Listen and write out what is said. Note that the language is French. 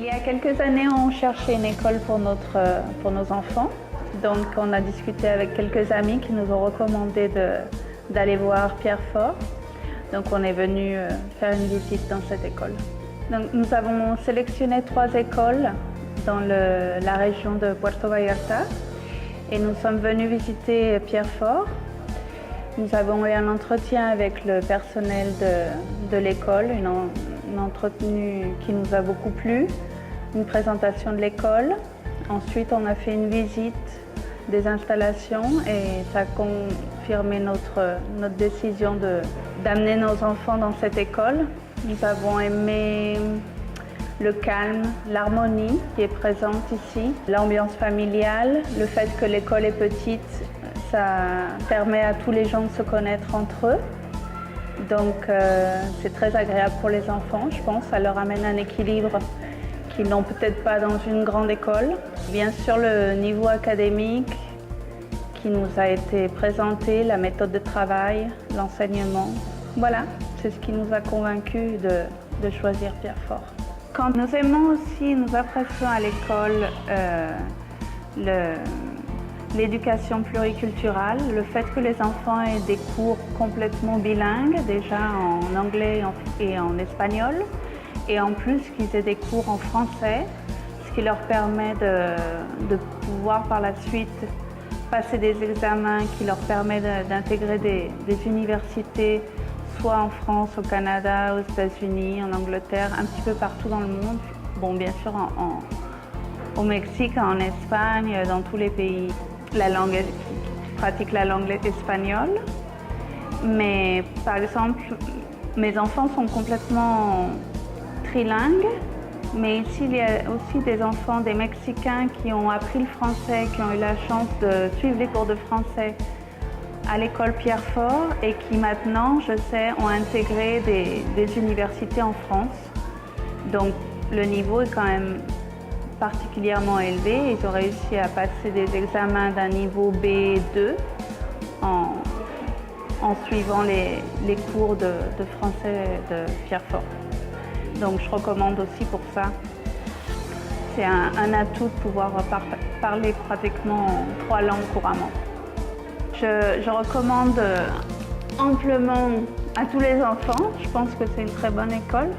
Il y a quelques années, on cherchait une école pour nos enfants. Donc on a discuté avec quelques amis qui nous ont recommandé d'aller voir Pierrefort. Donc on est venu faire une visite dans cette école. Donc, nous avons sélectionné 3 écoles dans la région de Puerto Vallarta et nous sommes venus visiter Pierrefort. Nous avons eu un entretien avec le personnel de l'école, une entretenue qui nous a beaucoup plu, une présentation de l'école. Ensuite, on a fait une visite des installations et ça a confirmé notre décision d'amener nos enfants dans cette école. Nous avons aimé le calme, l'harmonie qui est présente ici, l'ambiance familiale, le fait que l'école est petite, ça permet à tous les gens de se connaître entre eux. Donc c'est très agréable pour les enfants, je pense. Ça leur amène un équilibre qu'ils n'ont peut-être pas dans une grande école. Bien sûr, le niveau académique qui nous a été présenté, la méthode de travail, l'enseignement. Voilà, c'est ce qui nous a convaincus de choisir Pierrefort. Quand nous aimons aussi, nous apprécions à l'école l'éducation pluriculturelle, le fait que les enfants aient des cours complètement bilingues, déjà en anglais et en espagnol, et en plus qu'ils aient des cours en français, ce qui leur permet de pouvoir par la suite passer des examens qui leur permettent d'intégrer des universités, soit en France, au Canada, aux États-Unis, en Angleterre, un petit peu partout dans le monde. Bon, bien sûr, au Mexique, en Espagne, dans tous les pays. Pratique la langue espagnole. Mais par exemple, mes enfants sont complètement trilingues. Mais ici, il y a aussi des enfants, des Mexicains qui ont appris le français, qui ont eu la chance de suivre les cours de français à l'école Pierrefort et qui maintenant, je sais, ont intégré des universités en France. Donc le niveau est quand même particulièrement élevé. Ils ont réussi à passer des examens d'un niveau B2 en suivant les cours de français de Pierrefort. Donc je recommande aussi pour ça. C'est un atout de pouvoir parler pratiquement 3 langues couramment. Je recommande amplement à tous les enfants. Je pense que c'est une très bonne école.